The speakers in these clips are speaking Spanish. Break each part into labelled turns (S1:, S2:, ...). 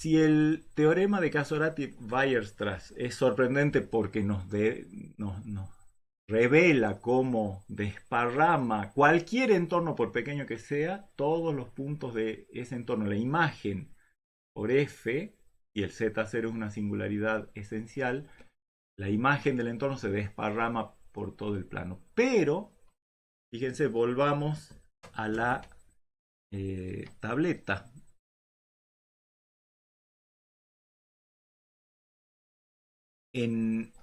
S1: Si el teorema de Casorati-Weierstrass es sorprendente porque nos revela cómo desparrama cualquier entorno, por pequeño que sea, todos los puntos de ese entorno, la imagen por F, y el Z0 es una singularidad esencial, la imagen del entorno se desparrama por todo el plano. Pero, fíjense, volvamos a la tableta. En,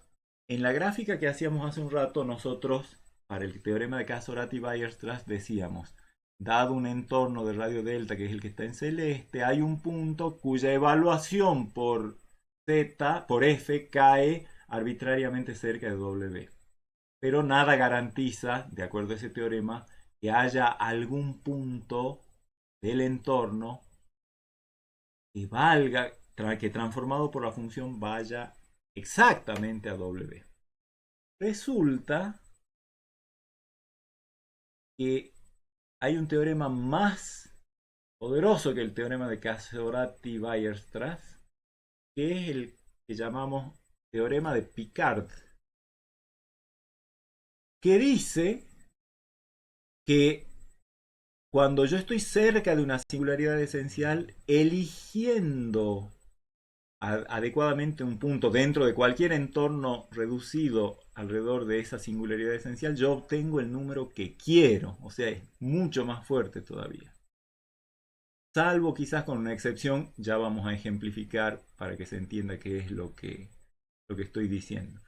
S1: en la gráfica que hacíamos hace un rato, nosotros, para el teorema de Casorati-Weierstrass, decíamos, dado un entorno de radio delta, que es el que está en celeste, hay un punto cuya evaluación por Z, por F, cae arbitrariamente cerca de W. Pero nada garantiza, de acuerdo a ese teorema, que haya algún punto del entorno que valga, que transformado por la función vaya exactamente a W. Resulta que hay un teorema más poderoso que el teorema de Casorati-Weierstrass, que es el que llamamos teorema de Picard, que dice que cuando yo estoy cerca de una singularidad esencial, eligiendo adecuadamente un punto dentro de cualquier entorno reducido alrededor de esa singularidad esencial, yo obtengo el número que quiero. O sea, es mucho más fuerte todavía. Salvo quizás con una excepción, ya vamos a ejemplificar para que se entienda qué es lo que estoy diciendo.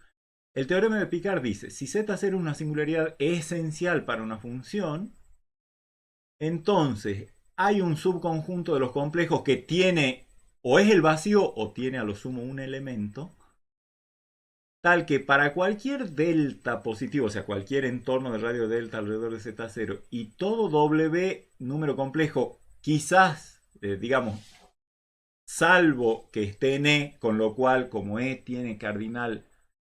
S1: El teorema de Picard dice, si Z0 es una singularidad esencial para una función, entonces hay un subconjunto de los complejos que tiene o es el vacío o tiene a lo sumo un elemento, tal que para cualquier delta positivo, o sea, cualquier entorno de radio delta alrededor de Z0 y todo W número complejo, quizás, digamos, salvo que esté en E, con lo cual como E tiene cardinal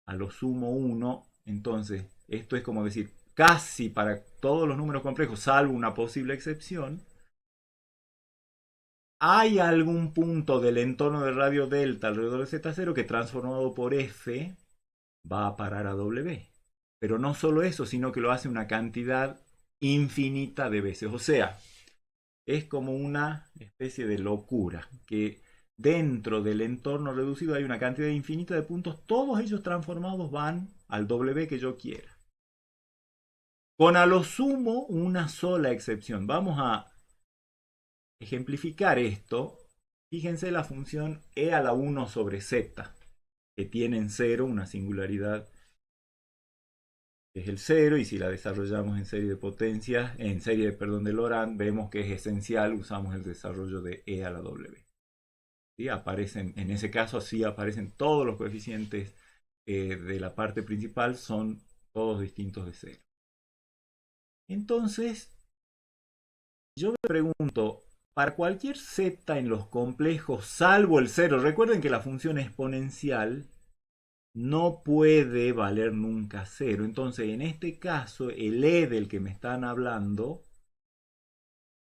S1: a lo sumo 1, entonces esto es como decir, casi para todos los números complejos, salvo una posible excepción, hay algún punto del entorno de radio delta alrededor de Z0 que transformado por F va a parar a W. Pero no solo eso, sino que lo hace una cantidad infinita de veces. O sea, es como una especie de locura, que dentro del entorno reducido hay una cantidad infinita de puntos, todos ellos transformados van al W que yo quiera. Con a lo sumo una sola excepción. Vamos a ejemplificar esto. Fíjense la función e a la 1 sobre z, que tiene en cero una singularidad que es el cero, y si la desarrollamos en serie de potencias, en serie de Laurent, vemos que es esencial, usamos el desarrollo de e a la w. ¿Sí? Aparecen, en ese caso sí aparecen todos los coeficientes de la parte principal, son todos distintos de cero. Entonces, yo me pregunto, para cualquier z en los complejos, salvo el cero, recuerden que la función exponencial no puede valer nunca cero. Entonces, en este caso, el e del que me están hablando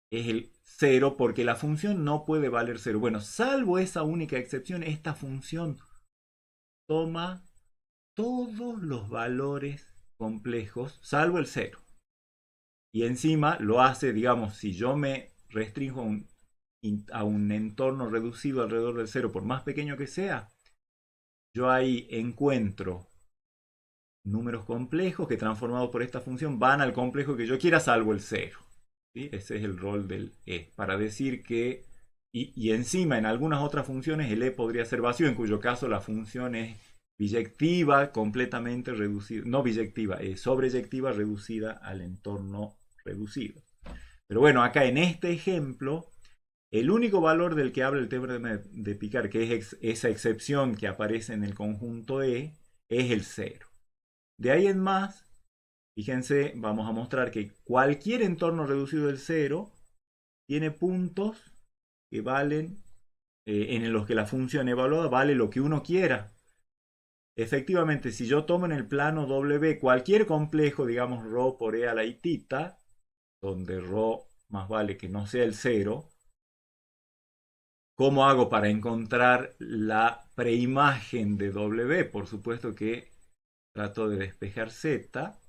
S1: es el cero porque la función no puede valer cero. Bueno, salvo esa única excepción, esta función toma todos los valores complejos, salvo el cero. Y encima lo hace, digamos, si yo me restringo a un entorno reducido alrededor del cero, por más pequeño que sea, yo ahí encuentro números complejos que transformados por esta función van al complejo que yo quiera salvo el cero. ¿Sí? Ese es el rol del e, para decir que, y encima en algunas otras funciones el e podría ser vacío, en cuyo caso la función es biyectiva completamente reducida, no biyectiva, sobreyectiva reducida al entorno reducido. Pero bueno, acá en este ejemplo, el único valor del que habla el teorema de Picard, que es esa excepción que aparece en el conjunto E, es el cero. De ahí en más, fíjense, vamos a mostrar que cualquier entorno reducido del cero tiene puntos que valen, en los que la función evaluada vale lo que uno quiera. Efectivamente, si yo tomo en el plano W cualquier complejo, digamos ρ por e a la itita, donde ρ más vale que no sea el cero, ¿Cómo hago para encontrar la preimagen de W? Por supuesto que trato de despejar Z.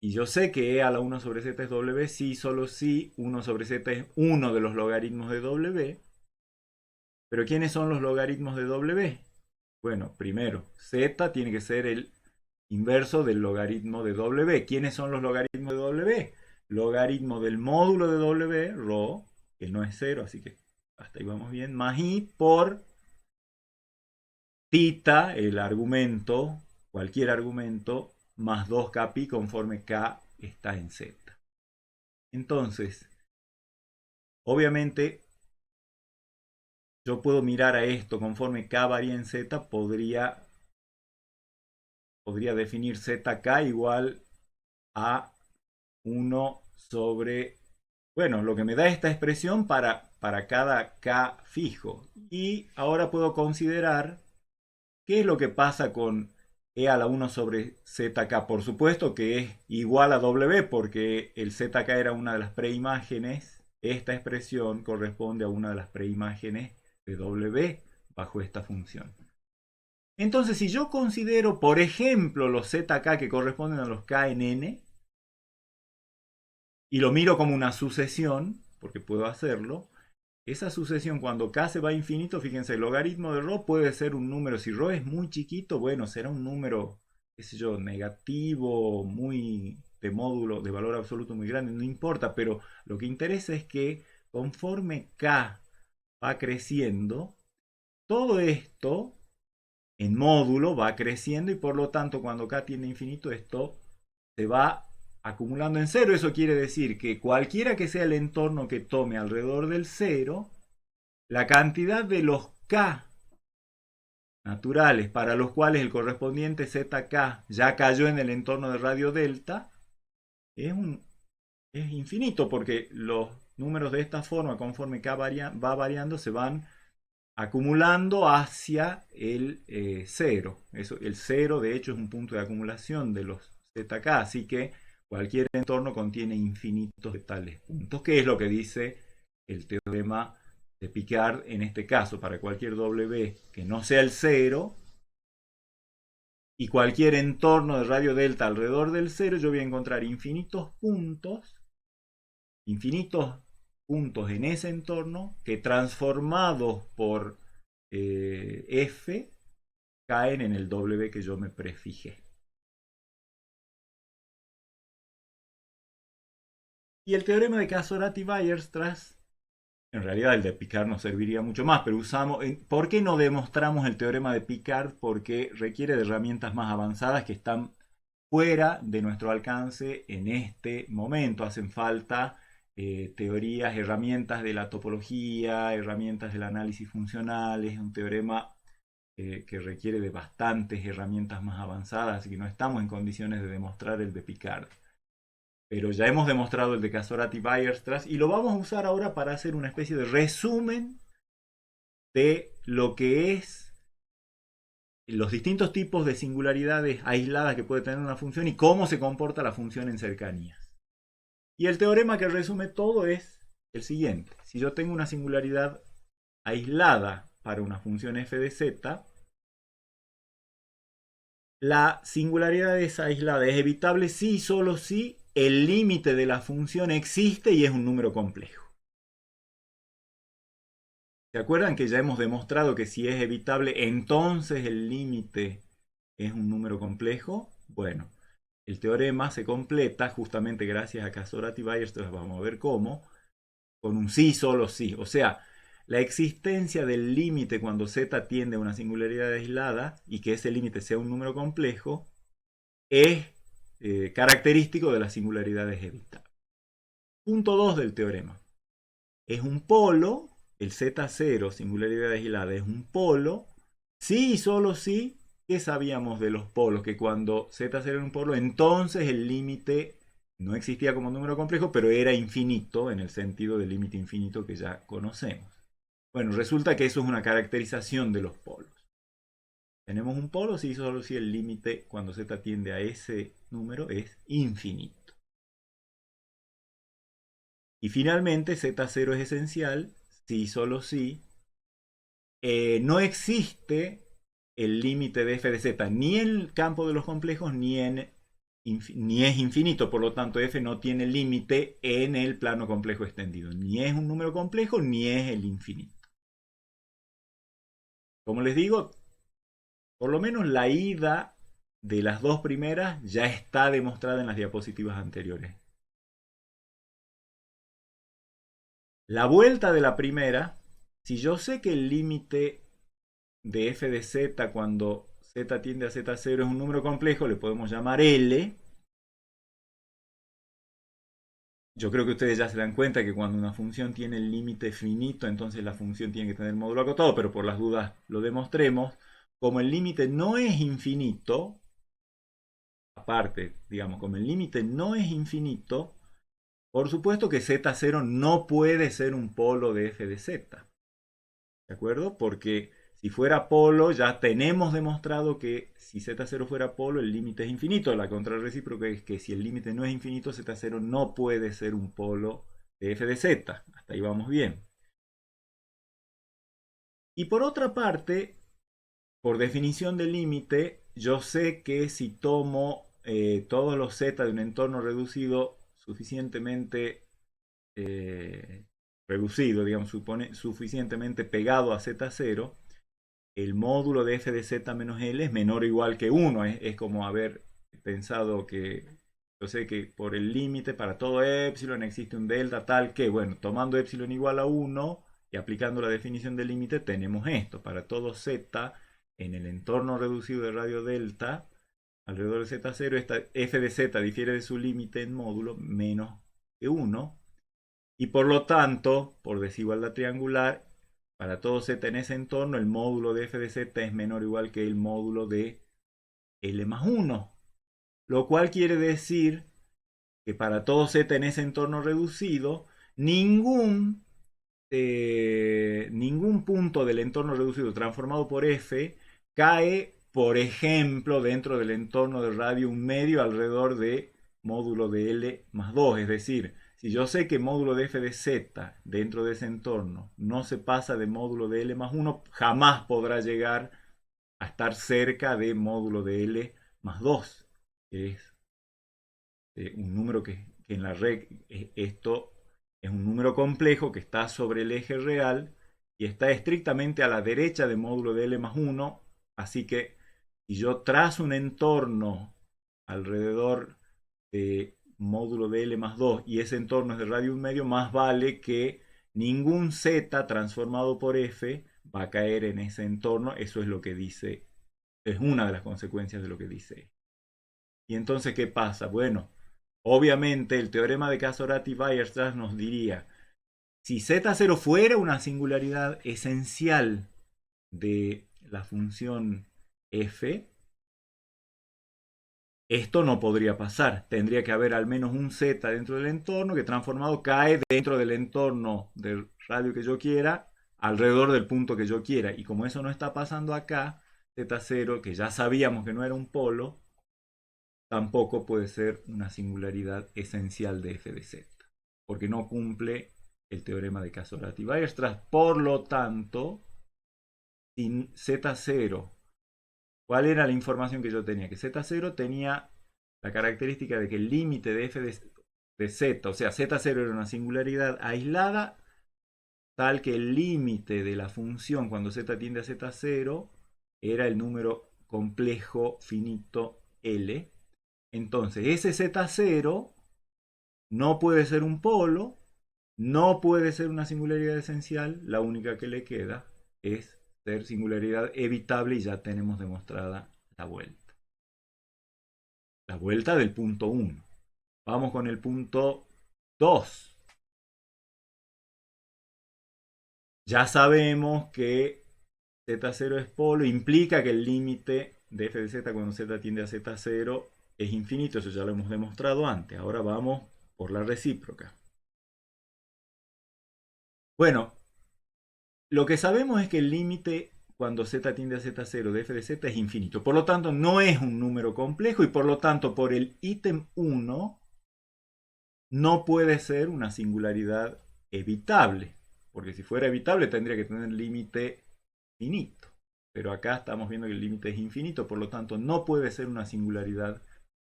S1: Y yo sé que E a la 1 sobre Z es W si, solo si 1 sobre Z es uno de los logaritmos de W. Pero ¿quiénes son los logaritmos de W? Bueno, primero, Z tiene que ser el inverso del logaritmo de W. ¿Quiénes son los logaritmos de W? Logaritmo del módulo de W, ρ, que no es cero, así que hasta ahí vamos bien, más I por tita, el argumento, cualquier argumento, más 2kpi conforme k está en Z. Entonces, obviamente, yo puedo mirar a esto conforme k varía en Z, podría definir zk igual a 1 sobre, bueno, lo que me da esta expresión para cada k fijo. Y ahora puedo considerar qué es lo que pasa con e a la 1 sobre zk. Por supuesto que es igual a w porque el zk era una de las preimágenes. Esta expresión corresponde a una de las preimágenes de w bajo esta función. Entonces, si yo considero, por ejemplo, los zk que corresponden a los k en n, y lo miro como una sucesión, porque puedo hacerlo, esa sucesión cuando k se va a infinito, fíjense, el logaritmo de ρ puede ser un número, si ρ es muy chiquito, bueno, será un número, qué sé yo, negativo, muy de módulo, de valor absoluto muy grande, no importa, pero lo que interesa es que conforme k va creciendo, todo esto en módulo va creciendo y por lo tanto cuando k tiende a infinito esto se va acumulando en cero. Eso quiere decir que cualquiera que sea el entorno que tome alrededor del cero, la cantidad de los k naturales para los cuales el correspondiente zk ya cayó en el entorno de radio delta es, es infinito porque los números de esta forma conforme k va variando se van acumulando hacia el cero. El cero de hecho es un punto de acumulación de los zk, así que cualquier entorno contiene infinitos de tales puntos, que es lo que dice el teorema de Picard en este caso. Para cualquier w que no sea el cero y cualquier entorno de radio delta alrededor del cero, yo voy a encontrar infinitos puntos en ese entorno que transformados por f caen en el w que yo me prefijé. Y el teorema de Casorati-Weierstrass, en realidad el de Picard nos serviría mucho más, pero usamos, ¿por qué no demostramos el teorema de Picard? Porque requiere de herramientas más avanzadas que están fuera de nuestro alcance en este momento. Hacen falta teorías, herramientas de la topología, herramientas del análisis funcional. Es un teorema que requiere de bastantes herramientas más avanzadas, así que no estamos en condiciones de demostrar el de Picard. Pero ya hemos demostrado el de Casorati-Weierstrass y lo vamos a usar ahora para hacer una especie de resumen de lo que es los distintos tipos de singularidades aisladas que puede tener una función y cómo se comporta la función en cercanías. Y el teorema que resume todo es el siguiente. Si yo tengo una singularidad aislada para una función f de z, la singularidad es aislada, es evitable si y solo si el límite de la función existe y es un número complejo. ¿Se acuerdan que ya hemos demostrado que si es evitable, entonces el límite es un número complejo? Bueno, el teorema se completa justamente gracias a Casorati-Weierstrass, vamos a ver cómo, con un sí, solo sí. O sea, la existencia del límite cuando z tiende a una singularidad aislada y que ese límite sea un número complejo es característico de las singularidades evitables. Punto 2 del teorema. Es un polo, el z0, singularidad aislada, es un polo, sí y solo sí. ¿Qué sabíamos de los polos? Que cuando z0 era un polo, entonces el límite no existía como número complejo, pero era infinito en el sentido del límite infinito que ya conocemos. Bueno, resulta que eso es una caracterización de los polos. Tenemos un polo si solo si el límite cuando z tiende a ese número es infinito. Y finalmente z0 es esencial sí, solo sí, no existe el límite de f de z ni en el campo de los complejos ni es infinito, por lo tanto f no tiene límite en el plano complejo extendido, ni es un número complejo ni es el infinito. Como les digo, por lo menos la ida de las dos primeras ya está demostrada en las diapositivas anteriores. La vuelta de la primera, si yo sé que el límite de f de z cuando z tiende a z0 es un número complejo, le podemos llamar L. Yo creo que ustedes ya se dan cuenta que cuando una función tiene el límite finito, entonces la función tiene que tener módulo acotado, pero por las dudas lo demostremos. Como el límite no es infinito, aparte, digamos, como el límite no es infinito, por supuesto que z0 no puede ser un polo de f de z. ¿De acuerdo? Porque si fuera polo, ya tenemos demostrado que si z0 fuera polo, el límite es infinito. La contrarrecíproca es que si el límite no es infinito, z0 no puede ser un polo de f de z. Hasta ahí vamos bien. Y por otra parte, por definición de límite, yo sé que si tomo todos los z de un entorno reducido suficientemente reducido, digamos, suficientemente pegado a z0, el módulo de f de z menos L es menor o igual que 1. Es como haber pensado que, yo sé que por el límite para todo epsilon existe un delta tal que, bueno, tomando epsilon igual a 1 y aplicando la definición del límite tenemos esto. Para todo z en el entorno reducido de radio delta, alrededor de z0, esta f de z difiere de su límite en módulo menos que 1. Y por lo tanto, por desigualdad triangular, para todo z en ese entorno, el módulo de f de z es menor o igual que el módulo de L más 1. Lo cual quiere decir que para todo z en ese entorno reducido, ningún punto del entorno reducido transformado por f cae, por ejemplo, dentro del entorno de radio 1/2 alrededor de módulo de L más 2. Es decir, si yo sé que módulo de f de z dentro de ese entorno no se pasa de módulo de L más 1, jamás podrá llegar a estar cerca de módulo de L más 2, que es un número que en la red, esto es un número complejo que está sobre el eje real y está estrictamente a la derecha del módulo de L más 1, así que si yo trazo un entorno alrededor de módulo de L más 2 y ese entorno es de radio 1/2, más vale que ningún z transformado por f va a caer en ese entorno. Eso es lo que dice, es una de las consecuencias de lo que dice. Y entonces, ¿qué pasa? Bueno, obviamente el teorema de Casorati-Weierstrass nos diría, si z0 fuera una singularidad esencial de la función f, esto no podría pasar. Tendría que haber al menos un z dentro del entorno que transformado cae dentro del entorno del radio que yo quiera, alrededor del punto que yo quiera. Y como eso no está pasando acá, z0, que ya sabíamos que no era un polo, tampoco puede ser una singularidad esencial de f de z, porque no cumple el teorema de Casorati-Weierstrass. Por lo tanto, sin z0, ¿cuál era la información que yo tenía? Que z0 tenía la característica de que el límite de f de z, o sea, z0 era una singularidad aislada, tal que el límite de la función cuando z tiende a z0 era el número complejo finito L. Entonces, ese z0 no puede ser un polo, no puede ser una singularidad esencial, la única que le queda es ser singularidad evitable y ya tenemos demostrada la vuelta. La vuelta del punto 1. Vamos con el punto 2. Ya sabemos que z0 es polo, implica que el límite de f de z cuando z tiende a z0 es infinito, eso ya lo hemos demostrado antes. Ahora vamos por la recíproca. Bueno, lo que sabemos es que el límite cuando z tiende a z0 de f de z es infinito. Por lo tanto, no es un número complejo y por lo tanto, por el ítem 1, no puede ser una singularidad evitable. porque si fuera evitable tendría que tener límite finito. Pero acá estamos viendo que el límite es infinito, por lo tanto no puede ser una singularidad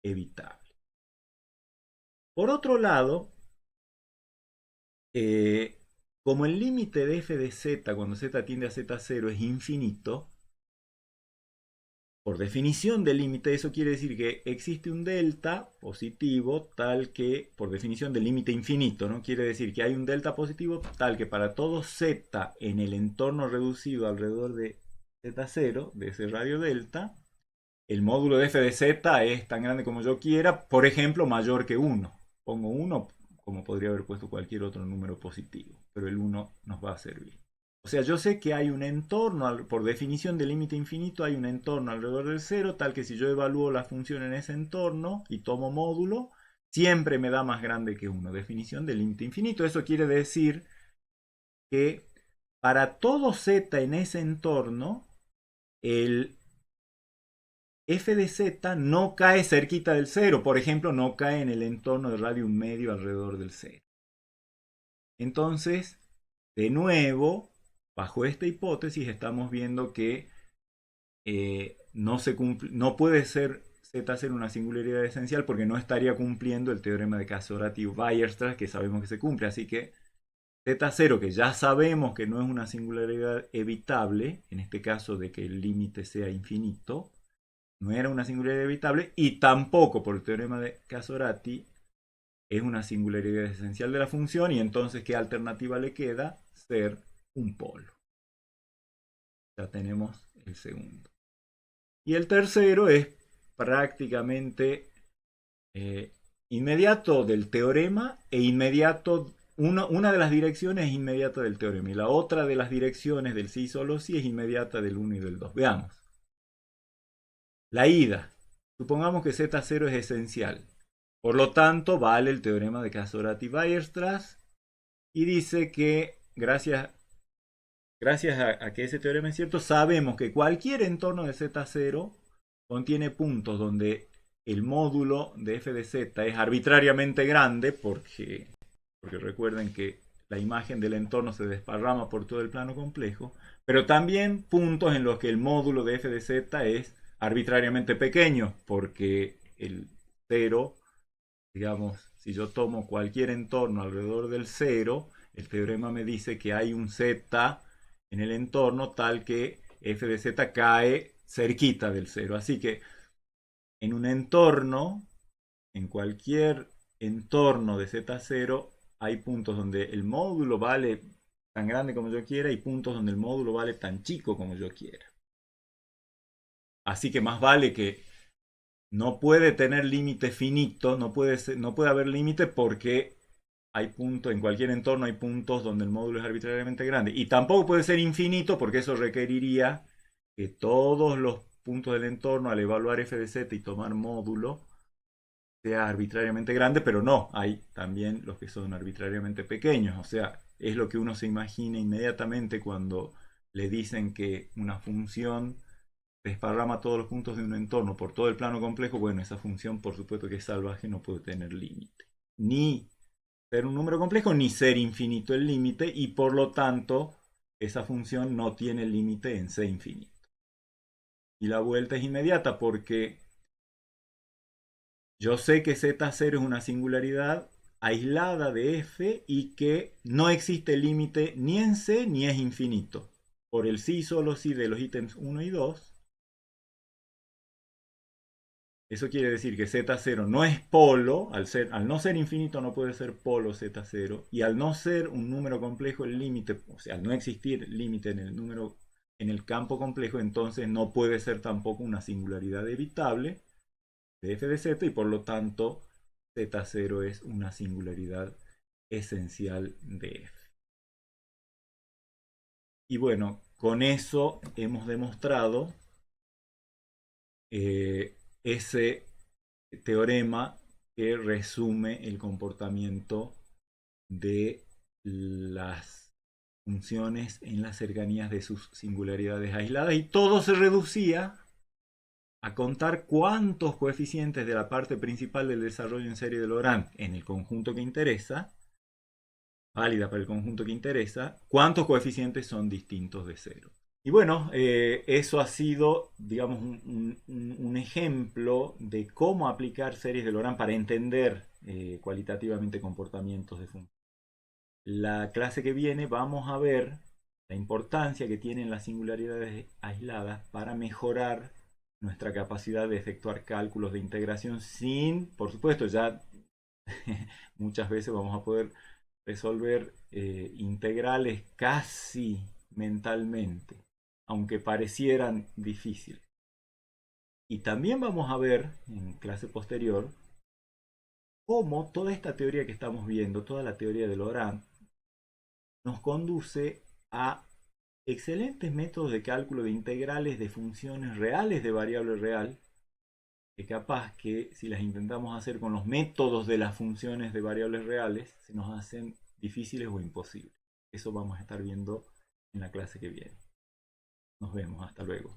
S1: evitable. Por otro lado, como el límite de f de z cuando z tiende a z0 es infinito, por definición del límite, eso quiere decir que existe un delta positivo tal que, por definición del límite infinito, ¿no? Quiere decir que hay un delta positivo tal que para todo z en el entorno reducido alrededor de z0, de ese radio delta, el módulo de f de z es tan grande como yo quiera, por ejemplo, mayor que 1. Pongo 1 como podría haber puesto cualquier otro número positivo, pero el 1 nos va a servir. O sea, yo sé que hay un entorno, por definición del límite infinito, hay un entorno alrededor del 0, tal que si yo evalúo la función en ese entorno y tomo módulo, siempre me da más grande que 1. Definición del límite infinito. Eso quiere decir que para todo z en ese entorno, el f de z no cae cerquita del 0. Por ejemplo, no cae en el entorno de radio medio alrededor del 0. Entonces, de nuevo, bajo esta hipótesis estamos viendo que no puede ser z0 una singularidad esencial porque no estaría cumpliendo el teorema de Casorati-Weierstrass que sabemos que se cumple. Así que z0, que ya sabemos que no es una singularidad evitable, en este caso de que el límite sea infinito, no era una singularidad evitable y tampoco por el teorema de Casorati es una singularidad esencial de la función. Y entonces, ¿qué alternativa le queda? Ser un polo. Ya tenemos el segundo. Y el tercero es prácticamente inmediato del teorema e inmediato, una de las direcciones es inmediata del teorema y la otra de las direcciones del sí solo sí es inmediata del 1 y del 2. Veamos. La ida. Supongamos que z0 es esencial. Por lo tanto, vale el teorema de Casorati-Weierstrass y dice que gracias a que ese teorema es cierto, sabemos que cualquier entorno de z0 contiene puntos donde el módulo de f de z es arbitrariamente grande porque recuerden que la imagen del entorno se desparrama por todo el plano complejo, pero también puntos en los que el módulo de f de z es arbitrariamente pequeño porque el 0, digamos, si yo tomo cualquier entorno alrededor del 0, el teorema me dice que hay un z en el entorno tal que f de z cae cerquita del 0. Así que en un entorno, en cualquier entorno de z0, hay puntos donde el módulo vale tan grande como yo quiera y puntos donde el módulo vale tan chico como yo quiera. Así que más vale que no puede tener límite finito, no puede haber límite porque hay puntos, en cualquier entorno hay puntos donde el módulo es arbitrariamente grande. Y tampoco puede ser infinito porque eso requeriría que todos los puntos del entorno al evaluar f de z y tomar módulo sea arbitrariamente grande, pero no, hay también los que son arbitrariamente pequeños. O sea, es lo que uno se imagina inmediatamente cuando le dicen que una función desparrama todos los puntos de un entorno por todo el plano complejo. Bueno, esa función por supuesto que es salvaje, no puede tener límite. Ni ser un número complejo, ni ser infinito el límite, y por lo tanto esa función no tiene límite en C infinito. Y la vuelta es inmediata porque yo sé que z0 es una singularidad aislada de f y que no existe límite ni en C ni es infinito. Por el sí y solo sí de los ítems 1 y 2. Eso quiere decir que z0 no es polo, al no ser infinito no puede ser polo z0, y al no ser un número complejo el límite, o sea, al no existir límite en el campo complejo, entonces no puede ser tampoco una singularidad evitable de f de z, y por lo tanto z0 es una singularidad esencial de f. Y bueno, con eso hemos demostrado ese teorema que resume el comportamiento de las funciones en las cercanías de sus singularidades aisladas, y todo se reducía a contar cuántos coeficientes de la parte principal del desarrollo en serie de Lorentz en el conjunto que interesa válida para el conjunto que interesa, cuántos coeficientes son distintos de cero. Y bueno, eso ha sido, digamos, un ejemplo de cómo aplicar series de Lorentz para entender cualitativamente comportamientos de funciones. La clase que viene vamos a ver la importancia que tienen las singularidades aisladas para mejorar nuestra capacidad de efectuar cálculos de integración sin, por supuesto, ya muchas veces vamos a poder resolver integrales casi mentalmente, aunque parecieran difíciles. Y también vamos a ver en clase posterior cómo toda esta teoría que estamos viendo, toda la teoría de Lorentz, nos conduce a excelentes métodos de cálculo de integrales de funciones reales de variable real, que capaz que si las intentamos hacer con los métodos de las funciones de variables reales, se nos hacen difíciles o imposibles. Eso vamos a estar viendo en la clase que viene. Nos vemos, hasta luego.